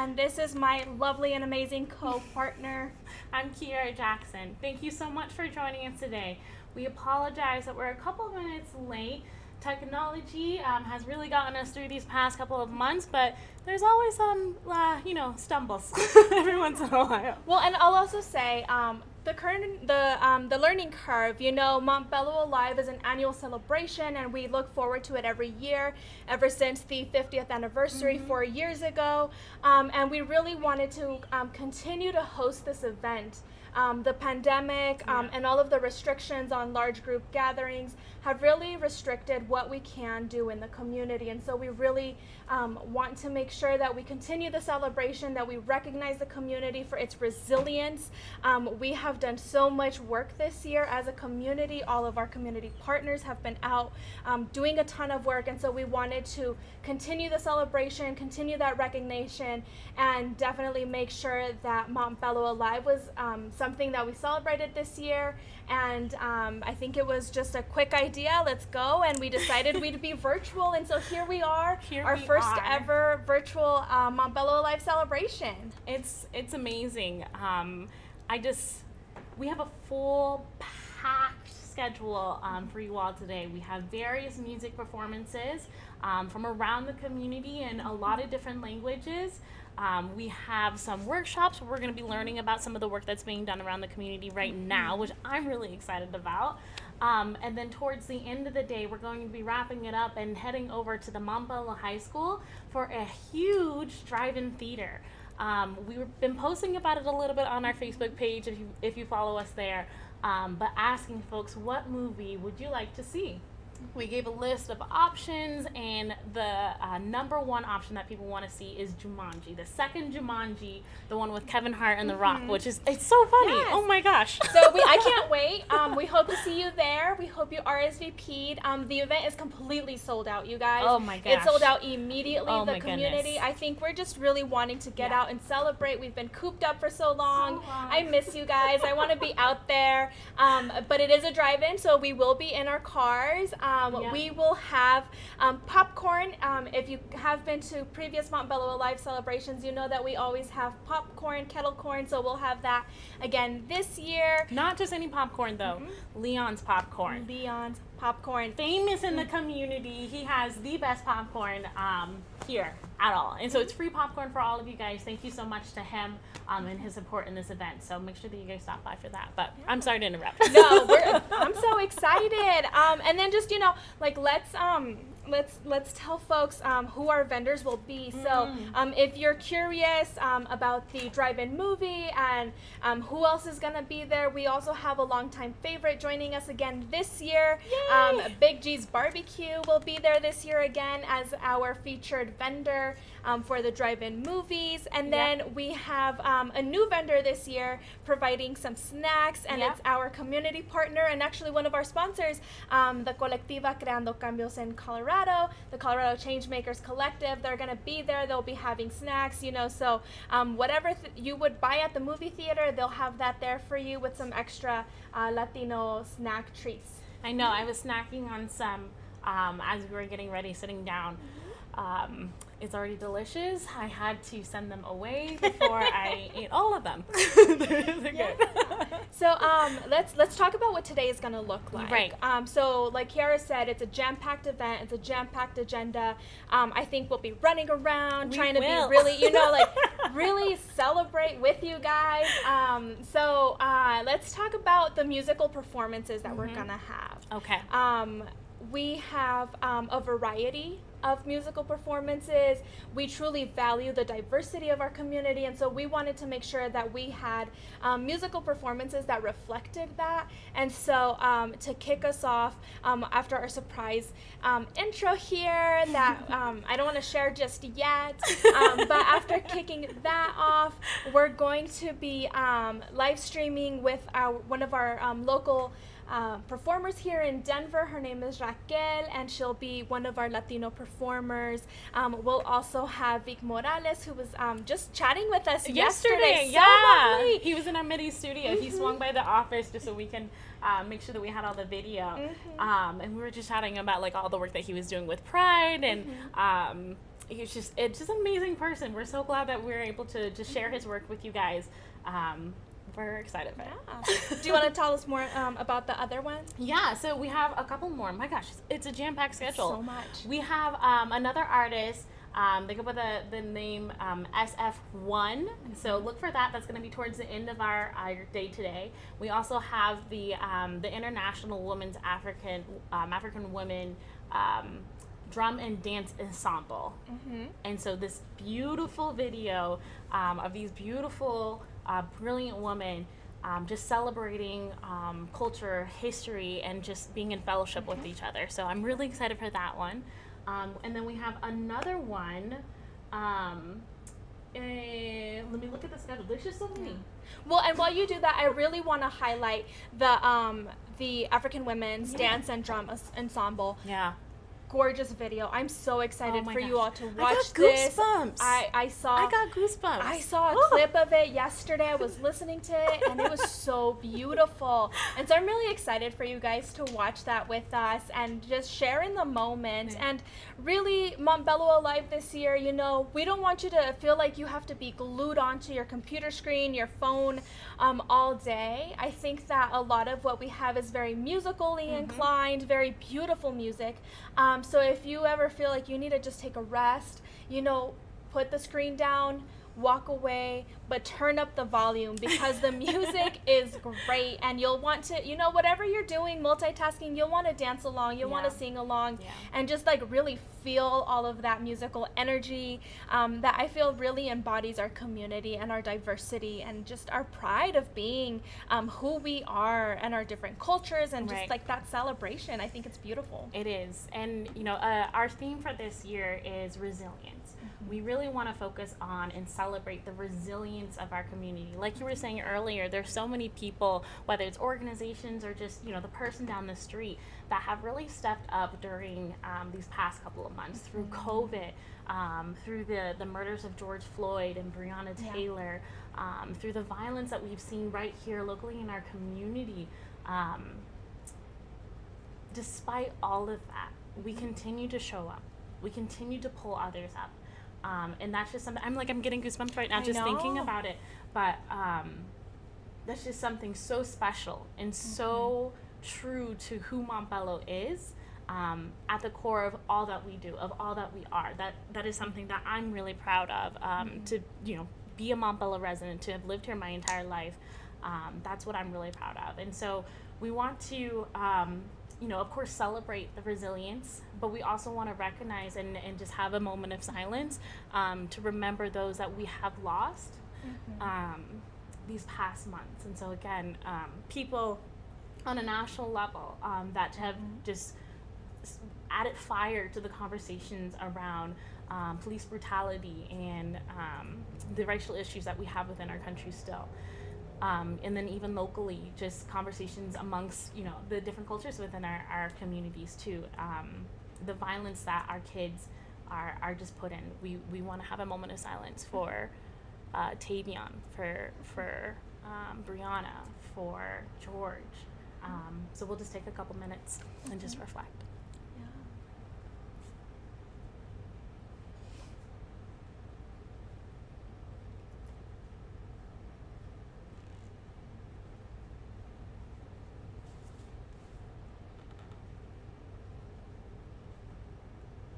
and this is my lovely and amazing co-partner. I'm Kiara Jackson. Thank you so much for joining us today. We apologize that we're a couple of minutes late. Technology has really gotten us through these past couple of months, but there's always some, stumbles every once in a while. Well, and I'll also say, the learning curve. Montbello Alive is an annual celebration, and we look forward to it every year, ever since the 50th anniversary 4 years ago. And we really wanted to continue to host this event. The pandemic and all of the restrictions on large group gatherings have really restricted what we can do in the community. And so we really want to make sure that we continue the celebration, that we recognize the community for its resilience. We have done so much work this year as a community. All of our community partners have been out doing a ton of work. And so we wanted to continue the celebration, continue that recognition, and definitely make sure that Montbello Alive was something that we celebrated this year. And I think it was just a quick idea, let's go, and we decided we'd be virtual, and so here we are, our first ever virtual Montbello Alive celebration. It's amazing. We have a full packed schedule for you all today. We have various music performances from around the community in a lot of different languages. We have some workshops where we're going to be learning about some of the work that's being done around the community right now, which I'm really excited about. And then towards the end of the day, we're going to be wrapping it up and heading over to the Montbello High School for a huge drive-in theater. We've been posting about it a little bit on our Facebook page if you follow us there, but asking folks, what movie would you like to see? We gave a list of options, and the number one option that people want to see is Jumanji, the second Jumanji, the one with Kevin Hart and The Rock, which is, it's so funny. Yes. Oh my gosh. So I can't wait. We hope to see you there. We hope you RSVP'd. The event is completely sold out, you guys. Oh my gosh. It sold out immediately. Oh the my community. goodness. I think we're just really wanting to get out and celebrate. We've been cooped up for so long. I miss you guys. I want to be out there. But it is a drive-in, so we will be in our cars. We will have popcorn. If you have been to previous Montbello Alive celebrations, you know that we always have popcorn, kettle corn, so we'll have that again this year. Not just any popcorn, though. Leon's popcorn. Leon's popcorn. Famous in the community. He has the best popcorn here at all. And so it's free popcorn for all of you guys. Thank you so much to him and his support in this event. So make sure that you guys stop by for that. But I'm sorry to interrupt. No, I'm so excited. And then just, let's tell folks who our vendors will be. So if you're curious about the drive-in movie and who else is going to be there, we also have a longtime favorite joining us again this year. Big G's Barbecue will be there this year again as our featured vendor for the drive-in movies. And then we have a new vendor this year providing some snacks, and it's our community partner and actually one of our sponsors, the Colectiva Creando Cambios en Colorado, the Colorado Changemakers Collective. They're going to be there. They'll be having snacks, so whatever you would buy at the movie theater, they'll have that there for you with some extra Latino snack treats. I know. I was snacking on some as we were getting ready, sitting down. It's already delicious. I had to send them away before I ate all of them. They're good. So let's talk about what today is going to look like. Right. So like Kiara said, it's a jam-packed event. It's a jam-packed agenda. I think we'll be running around trying to be really, really celebrate with you guys. So let's talk about the musical performances that we're going to have. Okay. We have a variety of musical performances. We truly value the diversity of our community, and so we wanted to make sure that we had musical performances that reflected that. And so to kick us off, after our surprise intro here that I don't want to share just yet, but after kicking that off, we're going to be live streaming with one of our local performers here in Denver. Her name is Raquel, and she'll be one of our Latino performers. We'll also have Vic Morales, who was just chatting with us yesterday. So lovely. He was in our MIDI studio. He swung by the office just so we can make sure that we had all the video. And we were just chatting about all the work that he was doing with Pride, and it's just an amazing person. We're so glad that we're able to just share his work with you guys. We're excited for it. Do you want to tell us more about the other one? Yeah, so we have a couple more. My gosh, it's a jam-packed schedule. So much. We have another artist. They go by the name SF1. So look for that. That's going to be towards the end of our day today. We also have the International Women's African Women Drum and Dance Ensemble. And so this beautiful video of these beautiful, brilliant women just celebrating culture, history, and just being in fellowship with each other. So I'm really excited for that one. And then we have another one. Let me look at the schedule. There's just so many. Well, and while you do that, I really want to highlight the African Women's Dance and Drum Ensemble. Yeah. Gorgeous video. I'm so excited my for you gosh. all to watch I got this. goosebumps. I got goosebumps. I saw a clip of it yesterday. I was listening to it, and it was so beautiful. And so I'm really excited for you guys to watch that with us and just share in the moment. And really, Montbello Alive this year, you know, we don't want you to feel like you have to be glued onto your computer screen, your phone all day. I think that a lot of what we have is very musically inclined, very beautiful music. So if you ever feel like you need to just take a rest, you know, put the screen down, walk away, but turn up the volume because the music is great, and you'll want to, you know, whatever you're doing, multitasking, you'll want to dance along, you'll want to sing along, and just like really feel all of that musical energy that I feel really embodies our community and our diversity and just our pride of being who we are and our different cultures and just like that celebration. I think it's beautiful. It is. And, you know, our theme for this year is resilience. We really want to focus on and celebrate the resilience of our community. Like you were saying earlier, there's so many people, whether it's organizations or just, you know, the person down the street, that have really stepped up during these past couple of months through COVID, through the murders of George Floyd and Breonna Taylor, through the violence that we've seen right here locally in our community. Despite all of that, we continue to show up. We continue to pull others up. And that's just something, I'm getting goosebumps right now just thinking about it. But that's just something so special and so true to who Montbello is, at the core of all that we do, of all that we are. That is something that I'm really proud of, to, you know, be a Montbello resident, to have lived here my entire life. That's what I'm really proud of. And so we want to, you know, of course, celebrate the resilience, but we also want to recognize and just have a moment of silence to remember those that we have lost these past months. And so again, people on a national level that have just added fire to the conversations around police brutality and the racial issues that we have within our country still. And then even locally, just conversations amongst, you know, the different cultures within our communities too. The violence that our kids are just put in. We want to have a moment of silence for Tavion, for Brianna, for George. So we'll just take a couple minutes and just reflect.